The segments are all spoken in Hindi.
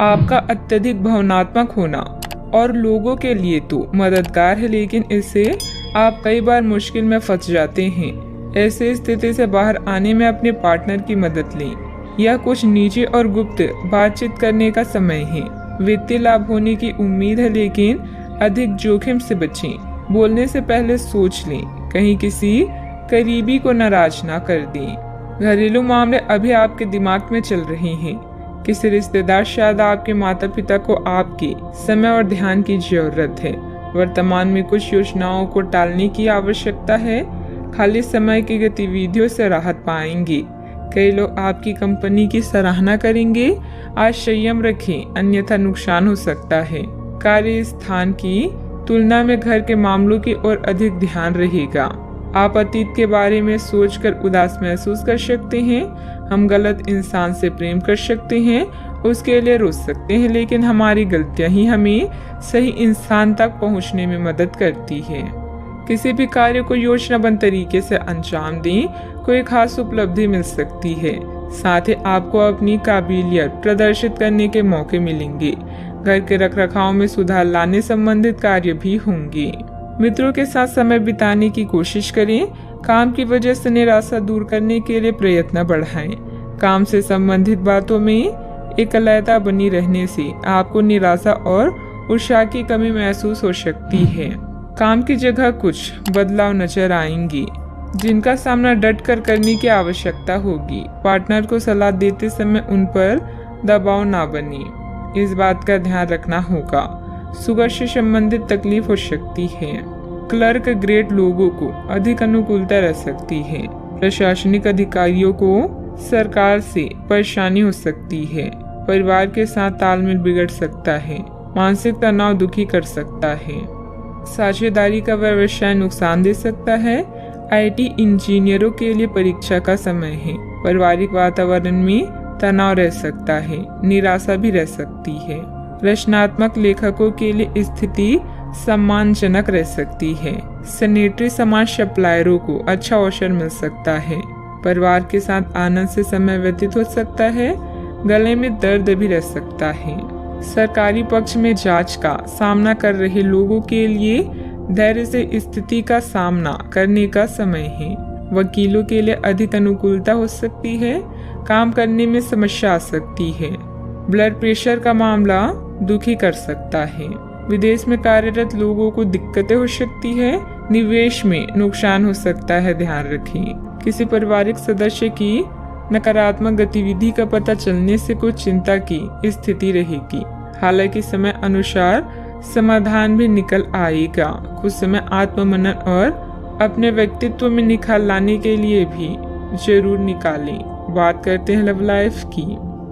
आपका अत्यधिक भावनात्मक होना और लोगों के लिए तो मददगार है, लेकिन इससे आप कई बार मुश्किल में फंस जाते हैं। ऐसे स्थिति से बाहर आने में अपने पार्टनर की मदद लें। यह कुछ निजी और गुप्त बातचीत करने का समय है। वित्तीय लाभ होने की उम्मीद है, लेकिन अधिक जोखिम से बचें। बोलने से पहले सोच लें, कहीं किसी करीबी को नाराज ना कर दें। घरेलू मामले अभी आपके दिमाग में चल रहे हैं। किसी रिश्तेदार, शायद आपके माता पिता को आपके समय और ध्यान की जरूरत है। वर्तमान में कुछ योजनाओं को टालने की आवश्यकता है। खाली समय की गतिविधियों से राहत पाएंगे। कई लोग आपकी कंपनी की सराहना करेंगे। आज संयम रखें, अन्यथा नुकसान हो सकता है। कार्य स्थान की तुलना में घर के मामलों की ओर अधिक ध्यान रहेगा। आप अतीत के बारे में सोचकर उदास महसूस कर सकते हैं। हम गलत इंसान से प्रेम कर सकते हैं, उसके लिए रो सकते हैं, लेकिन हमारी गलतियां ही हमें सही इंसान तक पहुंचने में मदद करती है। किसी भी कार्य को योजनाबद्ध तरीके से अंजाम दें, कोई खास उपलब्धि मिल सकती है। साथ ही आपको अपनी काबिलियत प्रदर्शित करने के मौके मिलेंगे। घर के रखरखाव में सुधार लाने संबंधित कार्य भी होंगे। मित्रों के साथ समय बिताने की कोशिश करें। काम की वजह से निराशा दूर करने के लिए प्रयत्न बढ़ाएं। काम से संबंधित बातों में एकलता बनी रहने से आपको निराशा और उत्साह की कमी महसूस हो सकती है। काम की जगह कुछ बदलाव नजर आएंगे, जिनका सामना डट कर करने की आवश्यकता होगी। पार्टनर को सलाह देते समय उन पर दबाव ना बने, इस बात का ध्यान रखना होगा। शुगर से संबंधित तकलीफ हो सकती है। क्लर्क ग्रेड लोगों को अधिक अनुकूलता रह सकती है। प्रशासनिक अधिकारियों को सरकार से परेशानी हो सकती है। परिवार के साथ तालमेल बिगड़ सकता है। मानसिक तनाव दुखी कर सकता है। साझेदारी का व्यवसाय नुकसान दे सकता है। आईटी इंजीनियरों के लिए परीक्षा का समय है। पारिवारिक वातावरण में तनाव रह सकता है। निराशा भी रह सकती है। रचनात्मक लेखकों के लिए स्थिति सम्मानजनक रह सकती है। सैनिटरी सामान सप्लायरों को अच्छा अवसर मिल सकता है। परिवार के साथ आनंद से समय व्यतीत हो सकता है। गले में दर्द भी रह सकता है। सरकारी पक्ष में जांच का सामना कर रहे लोगों के लिए धैर्य से स्थिति का सामना करने का समय है। वकीलों के लिए अधिक अनुकूलता हो सकती है। काम करने में समस्या आ सकती है। ब्लड प्रेशर का मामला दुखी कर सकता है। विदेश में कार्यरत लोगों को दिक्कतें हो सकती है। निवेश में नुकसान हो सकता है, ध्यान रखें। किसी पारिवारिक सदस्य की नकारात्मक गतिविधि का पता चलने से कुछ चिंता की स्थिति रहेगी। हालांकि समय अनुसार समाधान भी निकल आएगा। कुछ समय आत्ममनन और अपने व्यक्तित्व में निखार लाने के लिए भी जरूर निकालें। बात करते हैं लव लाइफ की।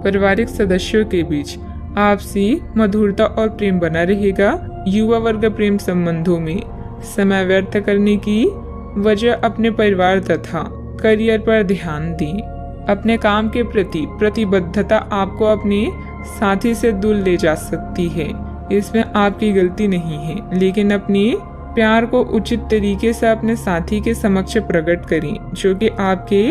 पारिवारिक सदस्यों के बीच आपसी मधुरता और प्रेम बना रहेगा। युवा वर्ग प्रेम संबंधों में समय व्यर्थ करने की वजह अपने परिवार तथा करियर पर ध्यान दें। अपने काम के प्रति प्रतिबद्धता आपको अपने साथी से दूर ले जा सकती है। इसमें आपकी गलती नहीं है, लेकिन अपने प्यार को उचित तरीके से अपने साथी के समक्ष प्रकट करें, जो कि आपके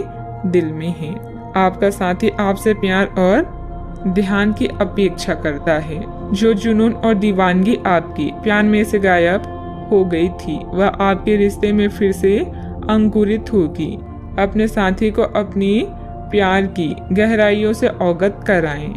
दिल में है। आपका साथी आपसे प्यार और ध्यान की अपेक्षा करता है। जो जुनून और दीवानगी आपके प्यार में से गायब हो गई थी, वह आपके रिश्ते में फिर से अंकुरित होगी। अपने साथी को अपनी प्यार की गहराइयों से अवगत कराएं।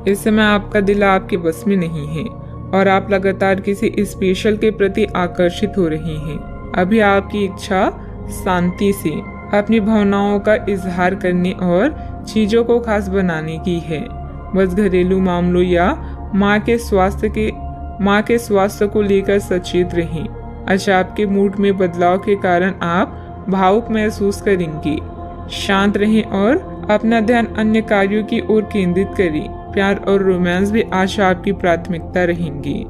इस समय आपका दिल आपके बस में नहीं है और आप लगातार किसी स्पेशल के प्रति आकर्षित हो रहे हैं। अभी आपकी इच्छा शांति से अपनी भावनाओं का इजहार करने और चीजों को खास बनाने की है। बस घरेलू मामलों या माँ के स्वास्थ्य को लेकर सचेत रहें। अचानक के मूड में बदलाव के कारण आप भावुक महसूस करेंगे। शांत रहें और अपना ध्यान अन्य कार्यों की ओर केंद्रित करें। प्यार और रोमांस भी आज आपकी प्राथमिकता रहेंगी।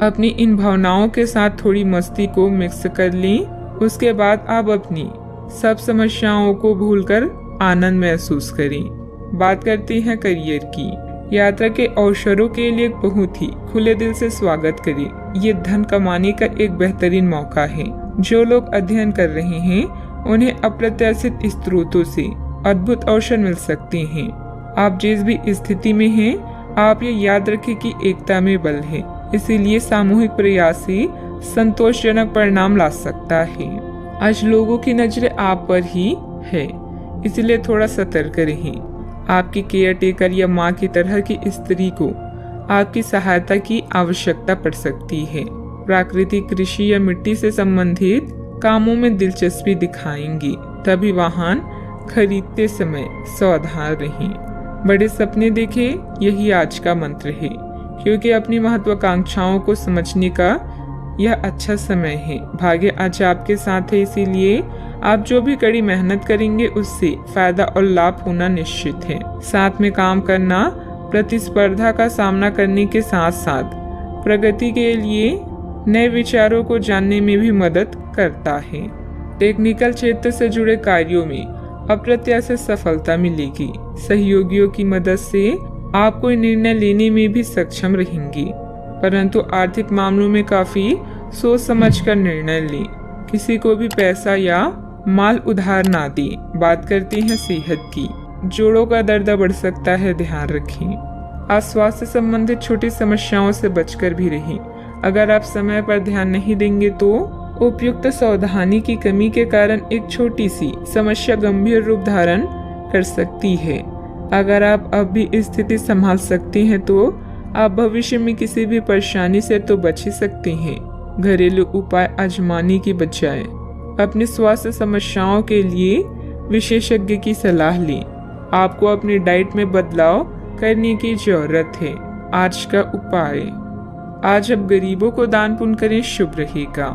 अपनी इन भावनाओं के साथ थोड़ी मस्ती को मिक्स कर लें। उसके बाद आप अपनी सब समस्याओं को भूलकर आनंद महसूस करें। बात करते हैं करियर की। यात्रा के अवसरों के लिए बहुत ही खुले दिल से स्वागत करें। ये धन कमाने का एक बेहतरीन मौका है। जो लोग अध्ययन कर रहे हैं उन्हें अप्रत्याशित स्रोतों से अद्भुत अवसर मिल सकते हैं। आप जिस भी स्थिति में हैं आप ये याद रखें कि एकता में बल है, इसीलिए सामूहिक प्रयास ही संतोषजनक परिणाम ला सकता है। आज लोगों की नजरें आप पर ही है, इसलिए थोड़ा सतर्क रहें। आपकी केयर टेकर या माँ की तरह की स्त्री को आपकी सहायता की आवश्यकता पड़ सकती है। प्राकृतिक कृषि या मिट्टी से संबंधित कामों में दिलचस्पी दिखाएंगी, तभी वाहन खरीदते समय सावधान रहें। बड़े सपने देखें, यही आज का मंत्र है, क्योंकि अपनी महत्वाकांक्षाओं को समझने का यह अच्छा समय है। भाग्य आज आपके साथ है, इसीलिए आप जो भी कड़ी मेहनत करेंगे उससे फायदा और लाभ होना निश्चित है। साथ में काम करना प्रतिस्पर्धा का सामना करने के साथ साथ प्रगति के लिए नए विचारों को जानने में भी करता है। टेक्निकल क्षेत्र से जुड़े कार्यों में अप्रत्याशित सफलता मिलेगी। सहयोगियों की मदद से आप कोई निर्णय लेने में भी सक्षम रहेंगी, परंतु आर्थिक मामलों में काफी सोच समझकर निर्णय लें। किसी को भी पैसा या माल उधार ना दें। बात करते हैं सेहत की। जोड़ों का दर्द बढ़ सकता है, ध्यान रखें। आज स्वास्थ्य संबंधित छोटी समस्याओं से बचकर भी रहें। अगर आप समय पर ध्यान नहीं देंगे तो उपयुक्त सावधानी की कमी के कारण एक छोटी सी समस्या गंभीर रूप धारण कर सकती है। अगर आप अब भी स्थिति संभाल सकते हैं तो आप भविष्य में किसी भी परेशानी से तो बच ही सकते हैं। घरेलू उपाय आजमाने की बजाय अपनी स्वास्थ्य समस्याओं के लिए विशेषज्ञ की सलाह लें। आपको अपनी डाइट में बदलाव करने की जरूरत है। आज का उपाय, आज अब गरीबों को दान पुण्य करें, शुभ रहेगा।